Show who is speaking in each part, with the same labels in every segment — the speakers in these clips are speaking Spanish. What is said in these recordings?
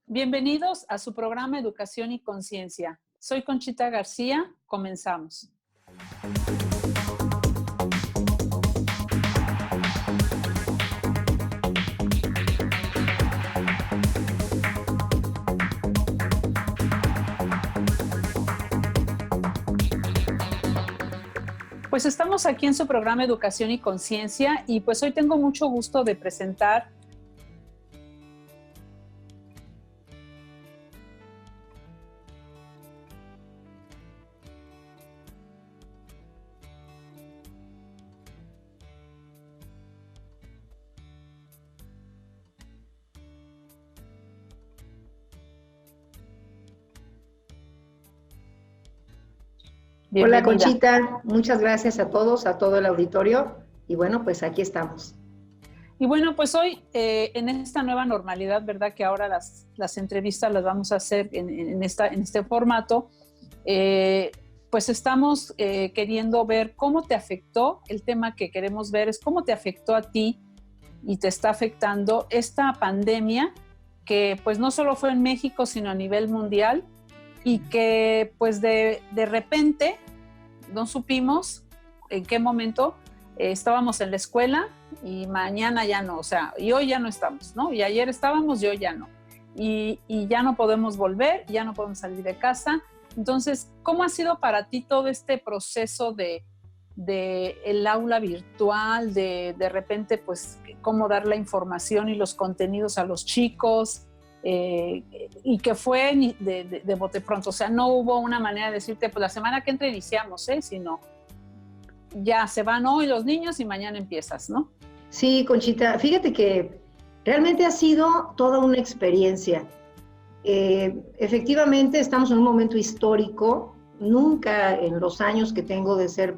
Speaker 1: Bienvenidos a su programa Educación y Conciencia. Soy Conchita García. Comenzamos. Pues estamos aquí en su programa Educación y Conciencia y pues hoy tengo mucho gusto de presentar
Speaker 2: Hola Conchita, muchas gracias a todos, a todo el auditorio y bueno, pues aquí estamos.
Speaker 1: Y bueno, pues hoy en esta nueva normalidad, ¿verdad? Que ahora las entrevistas las vamos a hacer en este formato, pues estamos queriendo ver cómo te afectó, el tema que queremos ver es cómo te afectó a ti y te está afectando esta pandemia que pues no solo fue en México, sino a nivel mundial y que pues de repente no supimos en qué momento estábamos en la escuela y mañana ya no, o sea, y hoy ya no estamos, ¿no? Y ayer estábamos y hoy ya no. Y ya no podemos volver, ya no podemos salir de casa. Entonces, ¿cómo ha sido para ti todo este proceso de el aula virtual, de repente, pues, cómo dar la información y los contenidos a los chicos? Y que fue de bote pronto, o sea, no hubo una manera de decirte, pues la semana que entra iniciamos, sino ya se van hoy los niños y mañana empiezas, ¿no?
Speaker 2: Sí, Conchita, fíjate que realmente ha sido toda una experiencia. Efectivamente, estamos en un momento histórico. Nunca en los años que tengo de ser,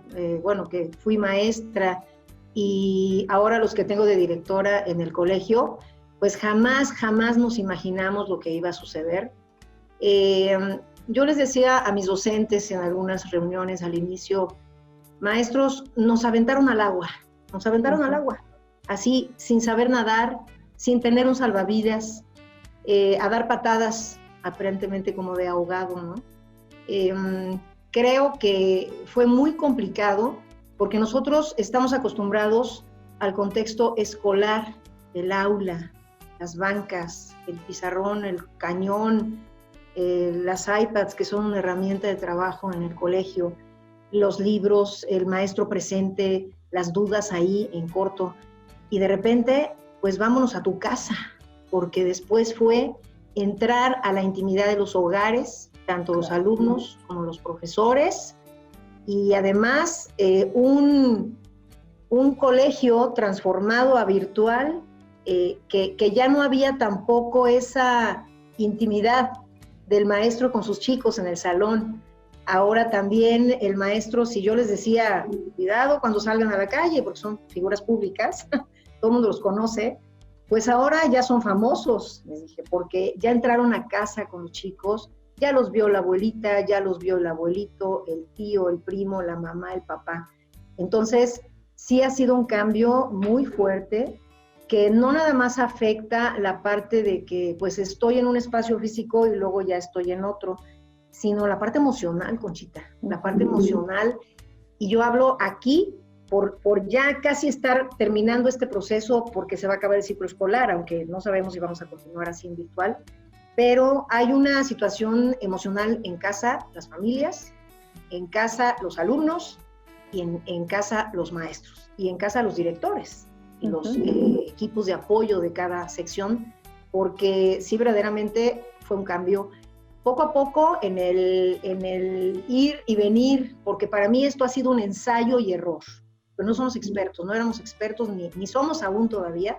Speaker 2: que fui maestra y ahora los que tengo de directora en el colegio, pues jamás nos imaginamos lo que iba a suceder. Yo les decía a mis docentes en algunas reuniones al inicio, maestros, nos aventaron al agua, así, sin saber nadar, sin tener un salvavidas, a dar patadas, aparentemente como de ahogado, ¿no? Creo que fue muy complicado porque nosotros estamos acostumbrados al contexto escolar, el aula, las bancas, el pizarrón, el cañón, las iPads, que son una herramienta de trabajo en el colegio, los libros, el maestro presente, las dudas ahí en corto. Y de repente, pues vámonos a tu casa, porque después fue entrar a la intimidad de los hogares, tanto los alumnos como los profesores, y además un colegio transformado a virtual, que ya no había tampoco esa intimidad del maestro con sus chicos en el salón. Ahora también el maestro, si yo les decía, cuidado cuando salgan a la calle, porque son figuras públicas, todo el mundo los conoce, pues ahora ya son famosos, les dije, porque ya entraron a casa con los chicos, ya los vio la abuelita, ya los vio el abuelito, el tío, el primo, la mamá, el papá. Entonces, sí ha sido un cambio muy fuerte, que no nada más afecta la parte de que pues estoy en un espacio físico y luego ya estoy en otro, sino la parte emocional, Conchita, la parte emocional. Y yo hablo aquí por ya casi estar terminando este proceso porque se va a acabar el ciclo escolar, aunque no sabemos si vamos a continuar así en virtual, pero hay una situación emocional en casa, las familias, en casa los alumnos y en casa los maestros y en casa los directores y los equipos de apoyo de cada sección, porque sí verdaderamente fue un cambio poco a poco en el ir y venir, porque para mí esto ha sido un ensayo y error, pero no somos expertos, no éramos expertos ni somos aún todavía,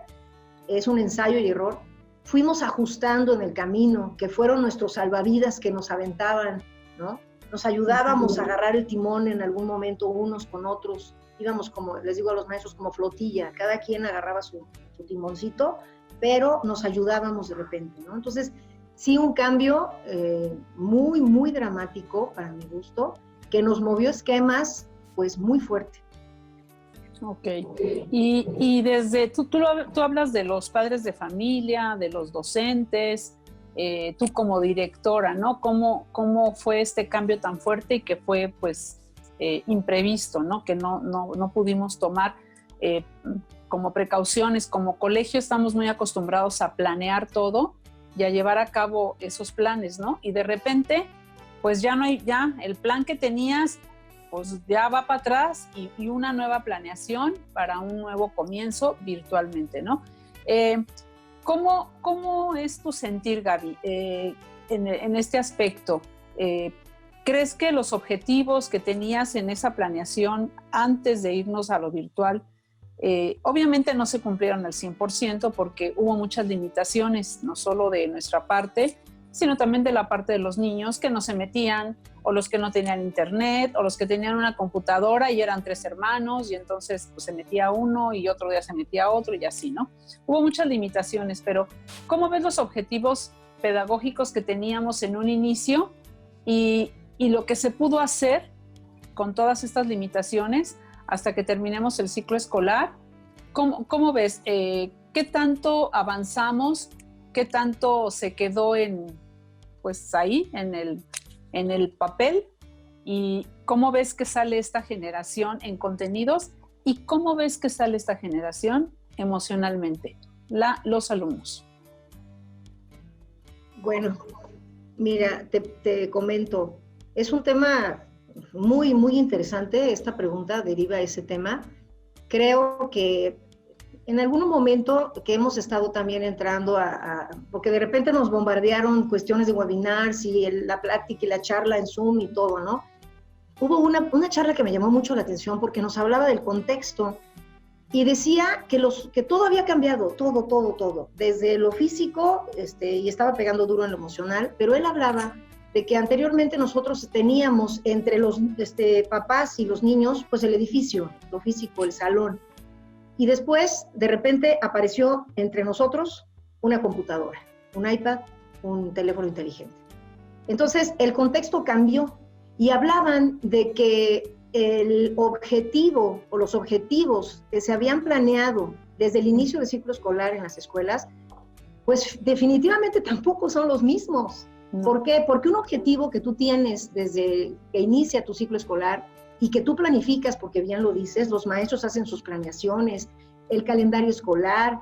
Speaker 2: es un ensayo y error. Fuimos ajustando en el camino, que fueron nuestros salvavidas que nos aventaban, ¿no? Nos ayudábamos a agarrar el timón en algún momento unos con otros, íbamos como, les digo a los maestros, como flotilla, cada quien agarraba su timoncito, pero nos ayudábamos de repente, ¿no? Entonces, sí, un cambio muy dramático para mi gusto, que nos movió esquemas, pues, muy fuerte.
Speaker 1: Ok. Y desde, tú hablas de los padres de familia, de los docentes, tú como directora, ¿no? ¿Cómo fue este cambio tan fuerte y que fue, pues, imprevisto, ¿no? Que no pudimos tomar como precauciones. Como colegio estamos muy acostumbrados a planear todo y a llevar a cabo esos planes, ¿no? Y de repente, pues ya el plan que tenías, pues ya va para atrás y una nueva planeación para un nuevo comienzo virtualmente, ¿no? ¿Cómo es tu sentir, Gaby, en este aspecto? ¿Crees que los objetivos que tenías en esa planeación antes de irnos a lo virtual, obviamente no se cumplieron al 100% porque hubo muchas limitaciones, no solo de nuestra parte, sino también de la parte de los niños que no se metían, o los que no tenían internet, o los que tenían una computadora y eran 3 hermanos, y entonces pues, se metía uno y otro día se metía otro y así, ¿no? Hubo muchas limitaciones, pero ¿cómo ves los objetivos pedagógicos que teníamos en un inicio y lo que se pudo hacer con todas estas limitaciones hasta que terminemos el ciclo escolar? ¿Cómo ves? ¿Qué tanto avanzamos? ¿Qué tanto se quedó pues ahí, en el papel? ¿Y cómo ves que sale esta generación en contenidos? ¿Y cómo ves que sale esta generación emocionalmente, los alumnos?
Speaker 2: Bueno, mira, te comento, es un tema muy, muy interesante. Esta pregunta deriva de ese tema. Creo que en algún momento que hemos estado también entrando porque de repente nos bombardearon cuestiones de webinars y la plática y la charla en Zoom y todo, ¿no? Hubo una charla que me llamó mucho la atención porque nos hablaba del contexto y decía que todo había cambiado, todo, desde lo físico, y estaba pegando duro en lo emocional, pero él hablaba de que anteriormente nosotros teníamos entre los papás y los niños, pues el edificio, lo físico, el salón. Y después, de repente, apareció entre nosotros una computadora, un iPad, un teléfono inteligente. Entonces, el contexto cambió y hablaban de que el objetivo o los objetivos que se habían planeado desde el inicio del ciclo escolar en las escuelas, pues definitivamente tampoco son los mismos. ¿Por qué? Porque un objetivo que tú tienes desde que inicia tu ciclo escolar y que tú planificas, porque bien lo dices, los maestros hacen sus planeaciones, el calendario escolar,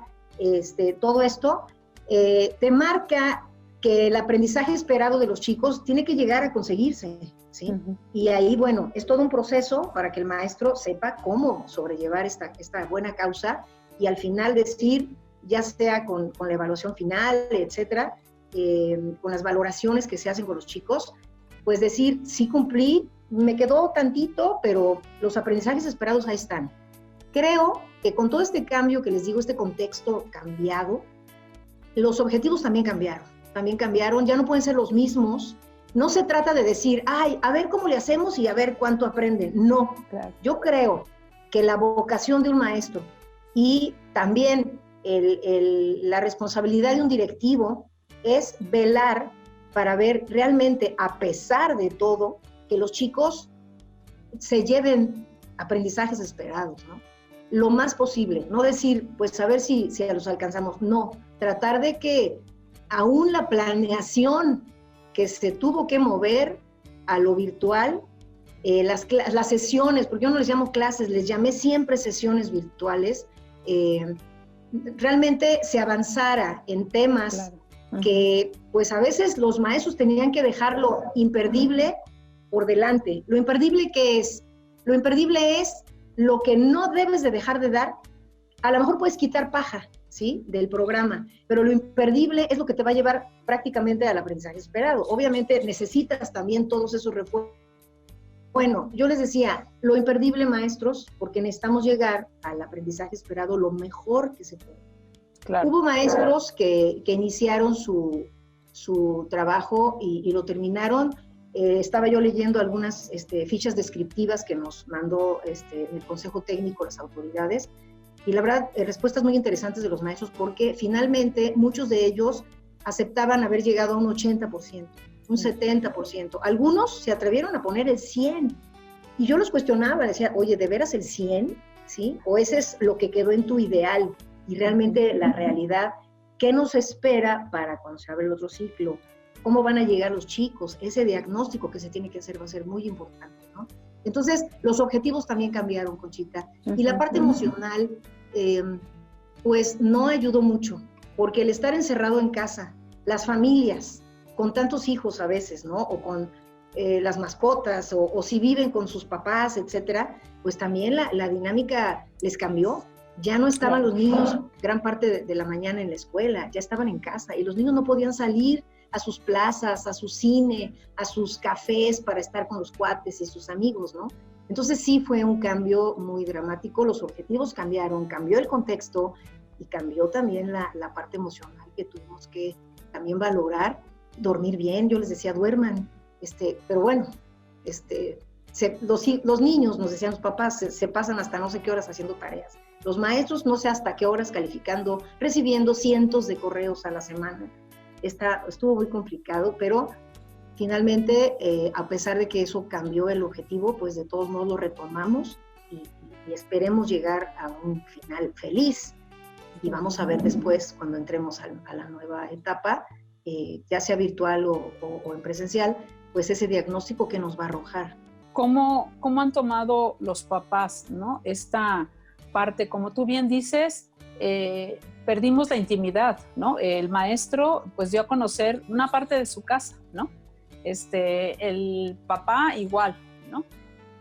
Speaker 2: todo esto, te marca que el aprendizaje esperado de los chicos tiene que llegar a conseguirse, ¿sí? Uh-huh. Y ahí, bueno, es todo un proceso para que el maestro sepa cómo sobrellevar esta buena causa y al final decir, ya sea con la evaluación final, etcétera, con las valoraciones que se hacen con los chicos, pues decir, sí cumplí, me quedó tantito, pero los aprendizajes esperados ahí están. Creo que con todo este cambio que les digo, este contexto cambiado, los objetivos también cambiaron, ya no pueden ser los mismos. No se trata de decir, a ver cómo le hacemos y a ver cuánto aprenden. No, claro. Yo creo que la vocación de un maestro y también la responsabilidad de un directivo es velar para ver realmente, a pesar de todo, que los chicos se lleven aprendizajes esperados, ¿no? Lo más posible, no decir, pues a ver si los alcanzamos, no, tratar de que aún la planeación que se tuvo que mover a lo virtual, las sesiones, porque yo no les llamo clases, les llamé siempre sesiones virtuales, realmente se avanzara en temas, claro, que pues a veces los maestros tenían que dejarlo imperdible por delante. Lo imperdible, ¿qué es? Lo imperdible es lo que no debes de dejar de dar. A lo mejor puedes quitar paja, ¿sí?, del programa, pero lo imperdible es lo que te va a llevar prácticamente al aprendizaje esperado. Obviamente necesitas también todos esos refuerzos. Bueno, yo les decía, lo imperdible, maestros, porque necesitamos llegar al aprendizaje esperado lo mejor que se puede. Claro. Hubo maestros que iniciaron su trabajo y lo terminaron. Estaba yo leyendo algunas fichas descriptivas que nos mandó el Consejo Técnico, las autoridades, y la verdad, respuestas muy interesantes de los maestros, porque finalmente muchos de ellos aceptaban haber llegado a un 80%, un 70%. Algunos se atrevieron a poner el 100%, y yo los cuestionaba, decía, oye, ¿de veras el 100%? ¿Sí? ¿O ese es lo que quedó en tu ideal? Y realmente la realidad ¿Qué nos espera para cuando se abre el otro ciclo? ¿Cómo van a llegar los chicos? Ese diagnóstico que se tiene que hacer va a ser muy importante, ¿no? Entonces, los objetivos también cambiaron, Conchita. Y la parte emocional, pues no ayudó mucho, porque el estar encerrado en casa, las familias, con tantos hijos a veces, ¿no? O con las mascotas, o si viven con sus papás, etcétera, pues también la dinámica les cambió. Ya no estaban los niños gran parte de la mañana en la escuela, ya estaban en casa, y los niños no podían salir a sus plazas, a su cine, a sus cafés para estar con los cuates y sus amigos, ¿no? Entonces sí fue un cambio muy dramático, los objetivos cambiaron, cambió el contexto y cambió también la parte emocional que tuvimos que también valorar, dormir bien. Yo les decía, duerman, pero bueno, los niños, nos decían los papás, se pasan hasta no sé qué horas haciendo tareas. Los maestros no sé hasta qué horas calificando, recibiendo cientos de correos a la semana. Estuvo muy complicado, pero finalmente, a pesar de que eso cambió el objetivo, pues de todos modos lo retomamos y esperemos llegar a un final feliz. Y vamos a ver después, cuando entremos a la nueva etapa, ya sea virtual o en presencial, pues ese diagnóstico que nos va a arrojar.
Speaker 1: ¿Cómo han tomado los papás, ¿no? Esta parte, como tú bien dices, perdimos la intimidad, ¿no? El maestro pues dio a conocer una parte de su casa, ¿no? El papá igual, ¿no?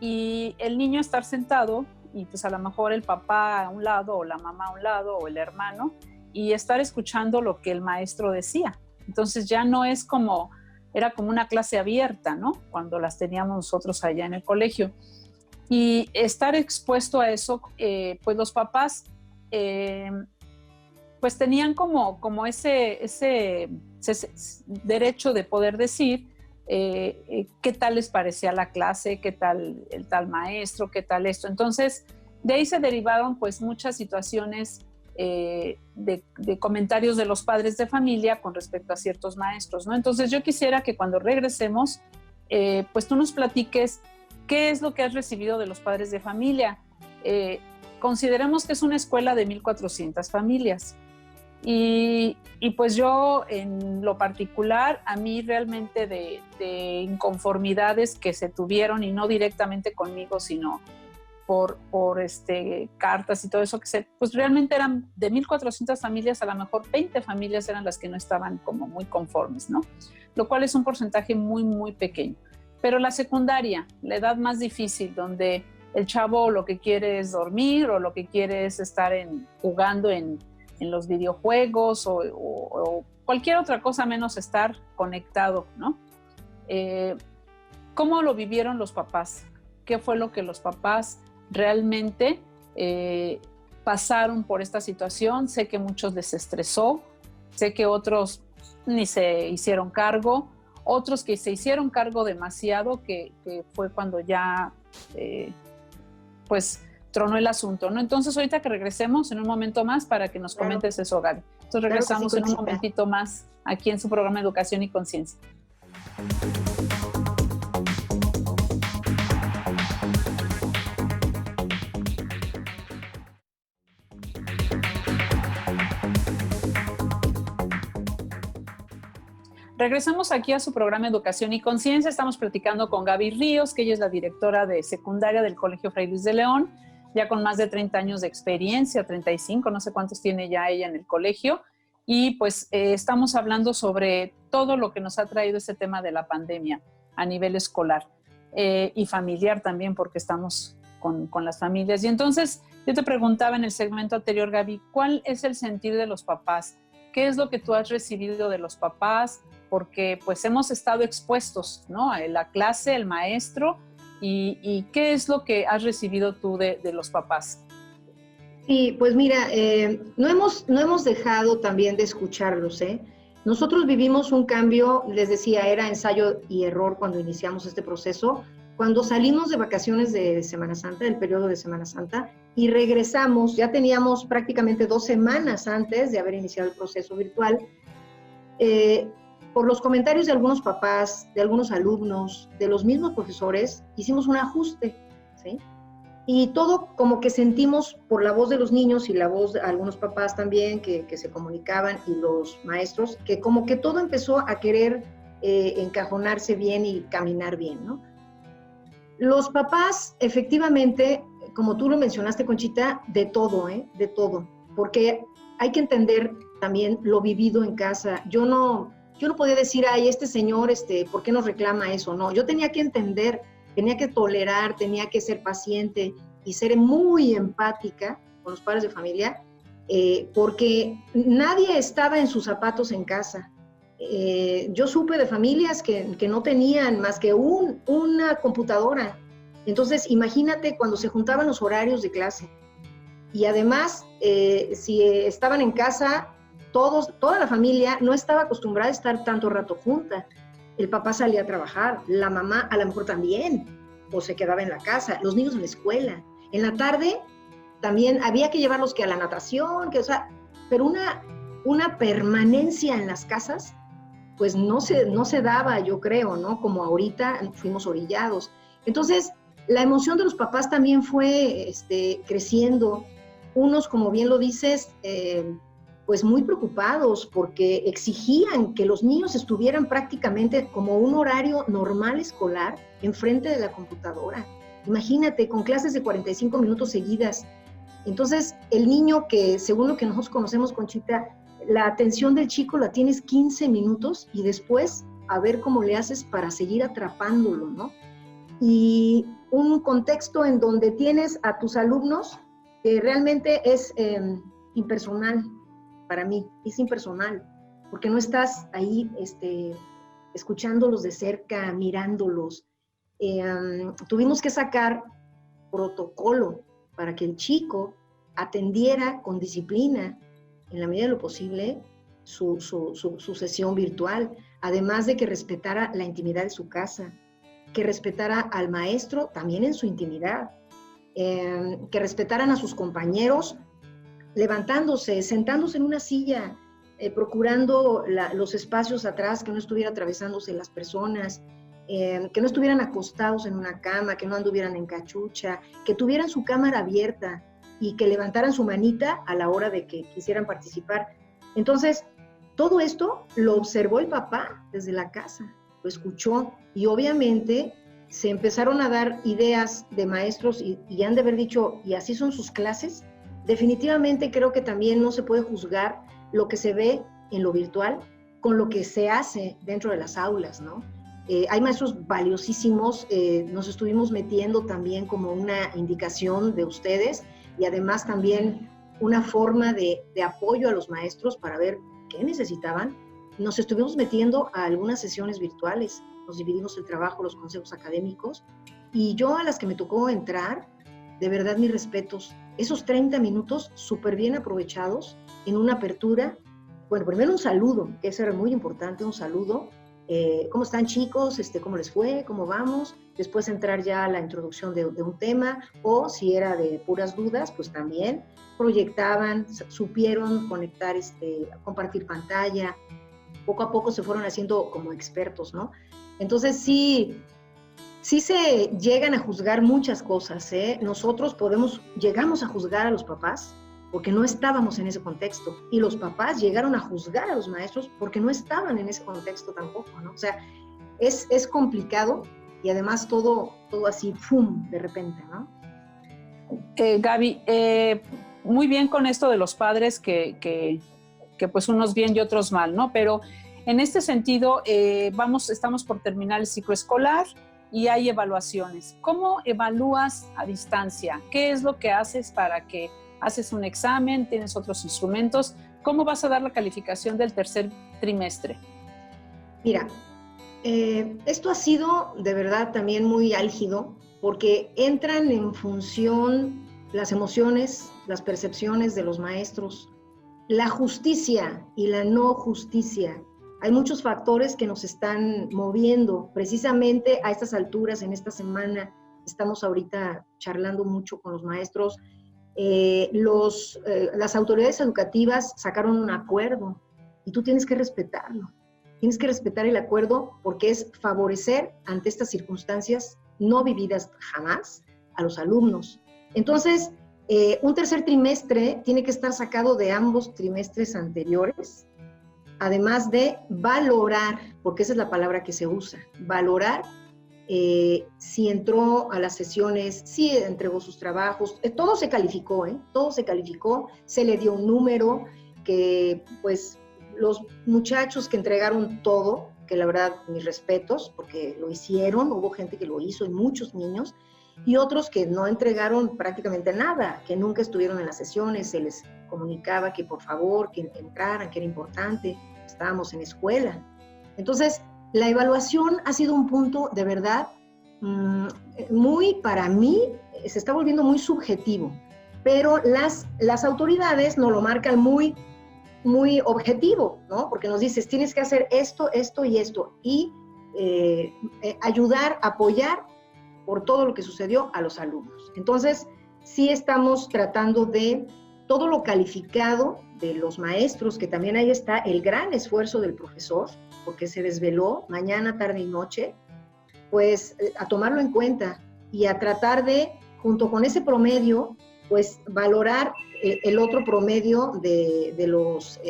Speaker 1: Y el niño estar sentado y pues a lo mejor el papá a un lado o la mamá a un lado o el hermano y estar escuchando lo que el maestro decía. Entonces ya no es como, era como una clase abierta, ¿no? Cuando las teníamos nosotros allá en el colegio. Y estar expuesto a eso, pues los papás pues tenían como ese derecho de poder decir qué tal les parecía la clase, qué tal el tal maestro, qué tal esto. Entonces, de ahí se derivaron pues muchas situaciones de comentarios de los padres de familia con respecto a ciertos maestros, ¿no? Entonces, yo quisiera que cuando regresemos, pues tú nos platiques qué es lo que has recibido de los padres de familia. Consideremos que es una escuela de 1,400 familias. Y pues yo, en lo particular, a mí realmente de inconformidades que se tuvieron, y no directamente conmigo, sino por cartas y todo eso, pues realmente eran de 1,400 familias, a lo mejor 20 familias eran las que no estaban como muy conformes, ¿no? Lo cual es un porcentaje muy, muy pequeño. Pero la secundaria, la edad más difícil, donde el chavo lo que quiere es dormir o lo que quiere es estar jugando en los videojuegos o cualquier otra cosa menos estar conectado, ¿no? ¿Cómo lo vivieron los papás? ¿Qué fue lo que los papás realmente pasaron por esta situación? Sé que muchos les estresó, sé que otros ni se hicieron cargo, otros que se hicieron cargo demasiado, que fue cuando ya pues tronó el asunto, ¿no? Entonces, ahorita que regresemos en un momento más para que nos comentes eso, Gaby. Entonces, regresamos en un momentito más aquí en su programa Educación y Conciencia. Regresamos aquí a su programa Educación y Conciencia. Estamos platicando con Gaby Ríos, que ella es la directora de secundaria del Colegio Fray Luis de León, ya con más de 30 años de experiencia, 35, no sé cuántos tiene ya ella en el colegio. Y pues estamos hablando sobre todo lo que nos ha traído este tema de la pandemia a nivel escolar y familiar también, porque estamos con las familias. Y entonces yo te preguntaba en el segmento anterior, Gaby, ¿cuál es el sentir de los papás? ¿Qué es lo que tú has recibido de los papás? Porque pues hemos estado expuestos, ¿no? A la clase, el maestro, y ¿qué es lo que has recibido tú de los papás?
Speaker 2: Sí, pues mira, no hemos dejado también de escucharlos, ¿eh? Nosotros vivimos un cambio, les decía, era ensayo y error cuando iniciamos este proceso. Cuando salimos de vacaciones de Semana Santa, del periodo de Semana Santa, y regresamos, ya teníamos prácticamente 2 semanas antes de haber iniciado el proceso virtual, por los comentarios de algunos papás, de algunos alumnos, de los mismos profesores, hicimos un ajuste, ¿sí? Y todo como que sentimos por la voz de los niños y la voz de algunos papás también que se comunicaban y los maestros, que como que todo empezó a querer encajonarse bien y caminar bien, ¿no? Los papás, efectivamente, como tú lo mencionaste, Conchita, de todo, de todo, porque hay que entender también lo vivido en casa. Yo no podía decir, ay, este señor, ¿por qué nos reclama eso? No, yo tenía que entender, tenía que tolerar, tenía que ser paciente y ser muy empática con los padres de familia, porque nadie estaba en sus zapatos en casa. Yo supe de familias que no tenían más que una computadora. Entonces, imagínate cuando se juntaban los horarios de clase. Y además, si estaban en casa, toda la familia no estaba acostumbrada a estar tanto rato junta. El papá salía a trabajar, la mamá a lo mejor también, o se quedaba en la casa, los niños en la escuela. En la tarde también había que llevarlos que a la natación, pero una permanencia en las casas, pues no se daba, yo creo, ¿no? Como ahorita fuimos orillados. Entonces, la emoción de los papás también fue creciendo. Unos, como bien lo dices, pues muy preocupados porque exigían que los niños estuvieran prácticamente como un horario normal escolar enfrente de la computadora. Imagínate, con clases de 45 minutos seguidas. Entonces, el niño que, según lo que nosotros conocemos, Conchita, la atención del chico la tienes 15 minutos y después a ver cómo le haces para seguir atrapándolo, ¿no? Y un contexto en donde tienes a tus alumnos que realmente es impersonal para mí, es impersonal, porque no estás ahí escuchándolos de cerca, mirándolos. Tuvimos que sacar protocolo para que el chico atendiera con disciplina, en la medida de lo posible, su sesión virtual, además de que respetara la intimidad de su casa, que respetara al maestro también en su intimidad, que respetaran a sus compañeros levantándose, sentándose en una silla, procurando los espacios atrás, que no estuviera atravesándose las personas, que no estuvieran acostados en una cama, que no anduvieran en cachucha, que tuvieran su cámara abierta y que levantaran su manita a la hora de que quisieran participar. Entonces, todo esto lo observó el papá desde la casa, lo escuchó y obviamente se empezaron a dar ideas de maestros y han de haber dicho, ¿y así son sus clases? Definitivamente creo que también no se puede juzgar lo que se ve en lo virtual con lo que se hace dentro de las aulas, ¿no? Hay maestros valiosísimos, nos estuvimos metiendo también como una indicación de ustedes y además también una forma de apoyo a los maestros para ver qué necesitaban. Nos estuvimos metiendo a algunas sesiones virtuales, nos dividimos el trabajo, los consejos académicos, y yo a las que me tocó entrar, de verdad mis respetos, esos 30 minutos súper bien aprovechados en una apertura. Bueno, primero un saludo, que eso era muy importante, un saludo. ¿Cómo están, chicos? ¿Cómo les fue? ¿Cómo vamos? Después entrar ya a la introducción de un tema, o si era de puras dudas, pues también proyectaban, supieron conectar, compartir pantalla. Poco a poco se fueron haciendo como expertos, ¿no? Entonces sí se llegan a juzgar muchas cosas, ¿eh? Nosotros llegamos a juzgar a los papás porque no estábamos en ese contexto, y los papás llegaron a juzgar a los maestros porque no estaban en ese contexto tampoco, ¿no? O sea, es complicado y además todo así, ¡fum!, de repente, ¿no?
Speaker 1: Gaby, muy bien con esto de los padres que pues unos bien y otros mal, ¿no? Pero en este sentido, estamos por terminar el ciclo escolar y hay evaluaciones. ¿Cómo evalúas a distancia? ¿Qué es lo que haces para que haces un examen, tienes otros instrumentos? ¿Cómo vas a dar la calificación del tercer trimestre?
Speaker 2: Mira, esto ha sido de verdad también muy álgido porque entran en función las emociones, las percepciones de los maestros, la justicia y la no justicia. Hay muchos factores que nos están moviendo precisamente a estas alturas. En esta semana estamos ahorita charlando mucho con los maestros. Las autoridades educativas sacaron un acuerdo y tú tienes que respetarlo. Tienes que respetar el acuerdo porque es favorecer ante estas circunstancias no vividas jamás a los alumnos. Entonces, un tercer trimestre tiene que estar sacado de ambos trimestres anteriores, además de valorar, porque esa es la palabra que se usa, valorar si entró a las sesiones, si entregó sus trabajos, todo se calificó, todo se calificó, se le dio un número que pues los muchachos que entregaron todo, que la verdad mis respetos, porque lo hicieron, hubo gente que lo hizo y muchos niños, y otros que no entregaron prácticamente nada, que nunca estuvieron en las sesiones, se les comunicaba que por favor, que entraran, que era importante, estábamos en escuela. Entonces, la evaluación ha sido un punto de verdad muy, para mí, se está volviendo muy subjetivo, pero las autoridades nos lo marcan muy objetivo, ¿no? Porque nos dices, tienes que hacer esto, esto y esto, y ayudar, apoyar por todo lo que sucedió a los alumnos. Entonces, sí estamos tratando de todo lo calificado de los maestros, que también ahí está el gran esfuerzo del profesor, porque se desveló mañana, tarde y noche, pues a tomarlo en cuenta y a tratar de, junto con ese promedio, pues valorar el otro promedio de los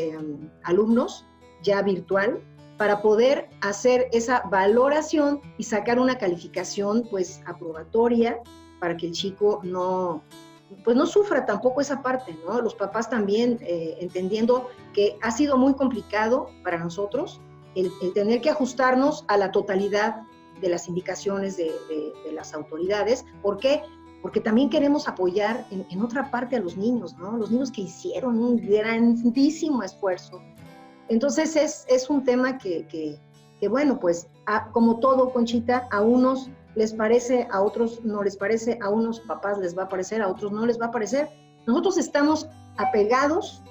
Speaker 2: alumnos ya virtual, para poder hacer esa valoración y sacar una calificación pues aprobatoria para que el chico no sufra tampoco esa parte, ¿no? Los papás también entendiendo que ha sido muy complicado para nosotros el tener que ajustarnos a la totalidad de las indicaciones de las autoridades. ¿Por qué? Porque también queremos apoyar en otra parte a los niños, ¿no? Los niños que hicieron un grandísimo esfuerzo. Entonces es un tema que bueno, pues como todo, Conchita, a unos les parece, a otros no les parece, a unos papás les va a parecer, a otros no les va a parecer. Nosotros estamos apegados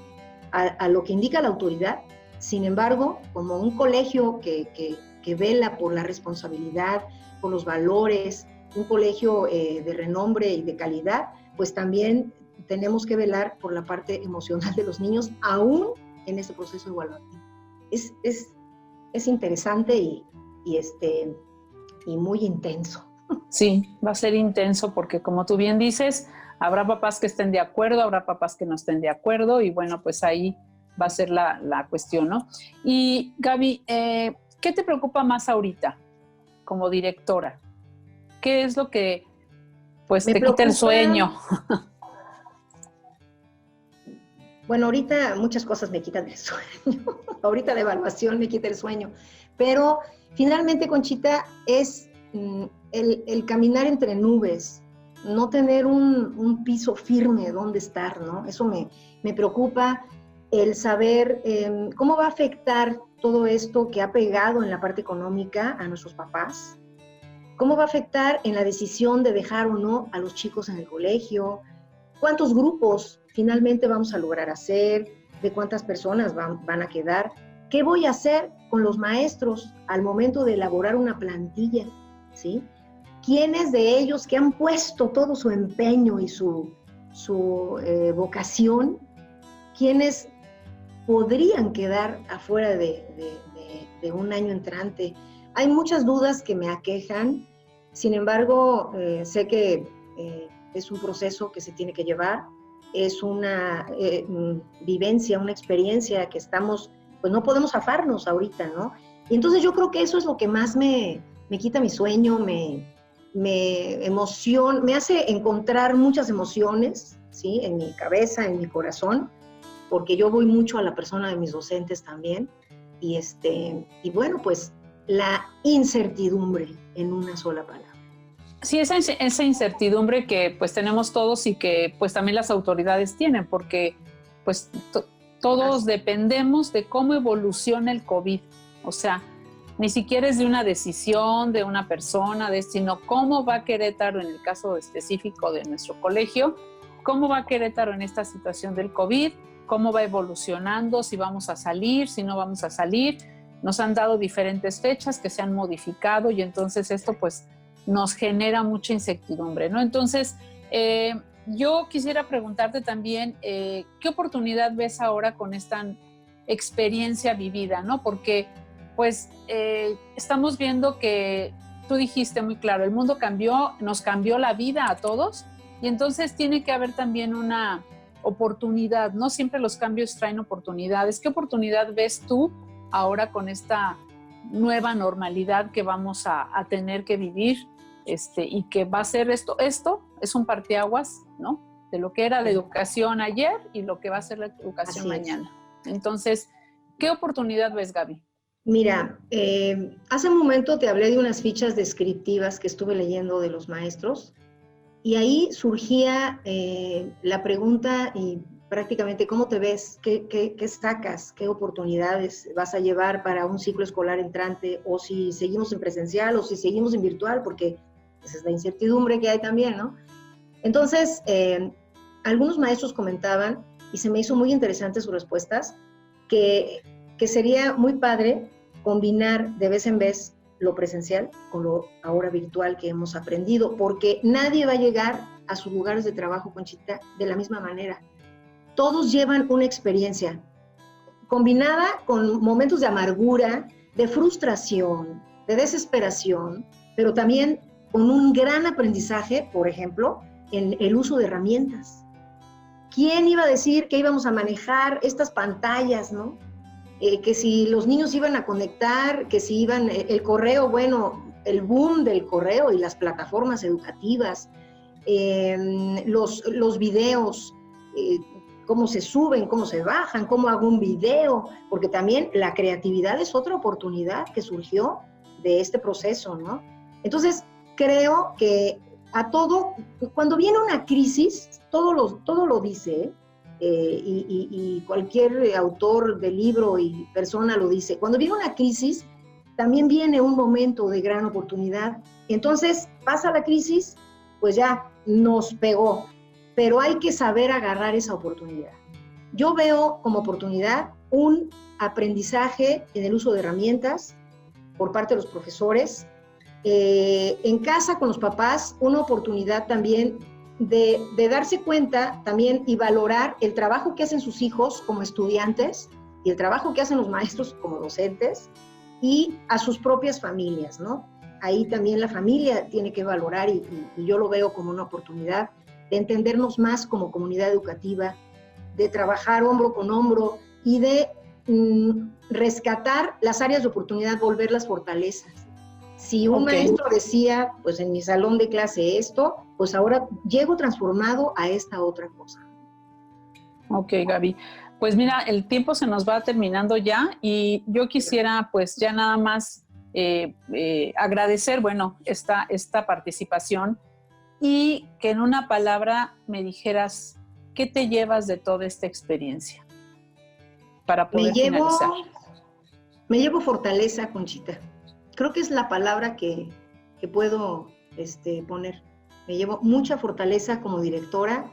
Speaker 2: a lo que indica la autoridad. Sin embargo, como un colegio que vela por la responsabilidad, por los valores, un colegio de renombre y de calidad, pues también tenemos que velar por la parte emocional de los niños, aún en este proceso evaluativo. Es interesante y muy intenso.
Speaker 1: Sí, va a ser intenso porque, como tú bien dices, habrá papás que estén de acuerdo, habrá papás que no estén de acuerdo, y bueno, pues ahí va a ser la cuestión, ¿no? Y Gaby, ¿qué te preocupa más ahorita como directora? ¿Qué es lo que pues te quita el sueño?
Speaker 2: Bueno, ahorita muchas cosas me quitan el sueño. Ahorita la evaluación me quita el sueño. Pero finalmente, Conchita, es el caminar entre nubes, no tener un piso firme donde estar, ¿no? Eso me preocupa, el saber cómo va a afectar todo esto que ha pegado en la parte económica a nuestros papás, cómo va a afectar en la decisión de dejar o no a los chicos en el colegio, cuántos grupos finalmente vamos a lograr hacer, de cuántas personas van a quedar, qué voy a hacer con los maestros al momento de elaborar una plantilla, ¿sí? ¿Quiénes de ellos que han puesto todo su empeño y su vocación, quiénes podrían quedar afuera de un año entrante? Hay muchas dudas que me aquejan, sin embargo, sé que es un proceso que se tiene que llevar, es una vivencia, una experiencia que estamos, pues no podemos zafarnos ahorita, ¿no? Y entonces yo creo que eso es lo que más me quita mi sueño, me emociona, me hace encontrar muchas emociones, ¿sí? En mi cabeza, en mi corazón, porque yo voy mucho a la persona de mis docentes también, y bueno, pues la incertidumbre en una sola palabra.
Speaker 1: Sí, esa incertidumbre que pues tenemos todos y que pues también las autoridades tienen, porque pues todos dependemos de cómo evoluciona el COVID. O sea, ni siquiera es de una decisión de una persona, sino cómo va Querétaro en el caso específico de nuestro colegio, cómo va Querétaro en esta situación del COVID, cómo va evolucionando, si vamos a salir, si no vamos a salir. Nos han dado diferentes fechas que se han modificado y entonces esto pues nos genera mucha incertidumbre, ¿no? Entonces, yo quisiera preguntarte también, ¿qué oportunidad ves ahora con esta experiencia vivida, ¿no? Porque, pues, estamos viendo que tú dijiste muy claro, el mundo cambió, nos cambió la vida a todos, Y entonces tiene que haber también una oportunidad. No siempre los cambios traen oportunidades. ¿Qué oportunidad ves tú ahora con esta nueva normalidad que vamos a tener que vivir y que va a ser esto es un parteaguas, ¿no? De lo que era la educación ayer y lo que va a ser la educación mañana. Entonces, ¿qué oportunidad ves, Gaby?
Speaker 2: Mira, hace un momento te hablé de unas fichas descriptivas que estuve leyendo de los maestros y ahí surgía la pregunta y prácticamente cómo te ves, qué sacas, qué oportunidades vas a llevar para un ciclo escolar entrante, o si seguimos en presencial o si seguimos en virtual, porque esa es la incertidumbre que hay también, ¿no? Entonces, algunos maestros comentaban, y se me hizo muy interesante sus respuestas, que sería muy padre combinar de vez en vez lo presencial con lo ahora virtual que hemos aprendido, porque nadie va a llegar a sus lugares de trabajo, Conchita, de la misma manera. Todos llevan una experiencia combinada con momentos de amargura, de frustración, de desesperación, pero también con un gran aprendizaje, por ejemplo, en el uso de herramientas. ¿Quién iba a decir que íbamos a manejar estas pantallas, ¿no? Que si los niños iban a conectar, que si iban, el correo, bueno, el boom del correo y las plataformas educativas, los videos, cómo se suben, cómo se bajan, cómo hago un video, porque también la creatividad es otra oportunidad que surgió de este proceso, ¿no? Entonces, creo que a todo, cuando viene una crisis, todo lo dice, y cualquier autor de libro y persona lo dice, cuando viene una crisis, también viene un momento de gran oportunidad. Entonces, pasa la crisis, pues ya nos pegó, pero hay que saber agarrar esa oportunidad. Yo veo como oportunidad un aprendizaje en el uso de herramientas por parte de los profesores, en casa con los papás, una oportunidad también de darse cuenta también y valorar el trabajo que hacen sus hijos como estudiantes y el trabajo que hacen los maestros como docentes, y a sus propias familias, ¿no? Ahí también la familia tiene que valorar, y yo lo veo como una oportunidad de entendernos más como comunidad educativa, de trabajar hombro con hombro y de rescatar las áreas de oportunidad, volverlas fortalezas. Si un maestro decía, pues en mi salón de clase esto, pues ahora llego transformado a esta otra cosa.
Speaker 1: Ok, Gaby. Pues mira, el tiempo se nos va terminando ya, y yo quisiera pues ya nada más agradecer, bueno, esta participación, y que en una palabra me dijeras qué te llevas de toda esta experiencia para poder finalizar.
Speaker 2: Me llevo fortaleza, Conchita. Creo que es la palabra que puedo poner. Me llevo mucha fortaleza como directora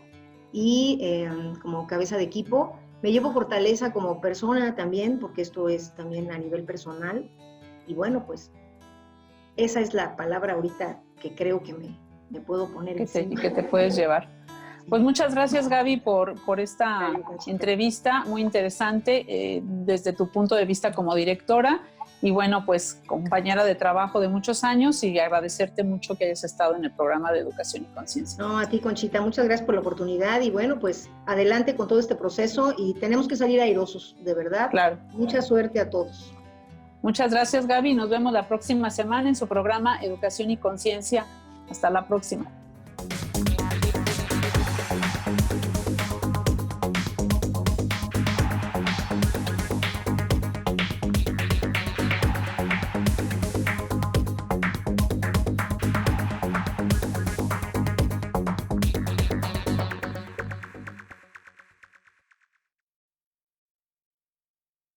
Speaker 2: y como cabeza de equipo. Me llevo fortaleza como persona también, porque esto es también a nivel personal. Y bueno, pues esa es la palabra ahorita que creo que me puedo poner encima.
Speaker 1: Que te puedes llevar. Pues muchas gracias, Gaby, por esta entrevista muy interesante desde tu punto de vista como directora y bueno, pues compañera de trabajo de muchos años, y agradecerte mucho que hayas estado en el programa de Educación y Conciencia.
Speaker 2: No, a ti, Conchita, muchas gracias por la oportunidad y bueno, pues adelante con todo este proceso y tenemos que salir airosos, de verdad.
Speaker 1: Claro.
Speaker 2: Mucha suerte a todos.
Speaker 1: Muchas gracias, Gaby. Nos vemos la próxima semana en su programa Educación y Conciencia. Hasta la próxima.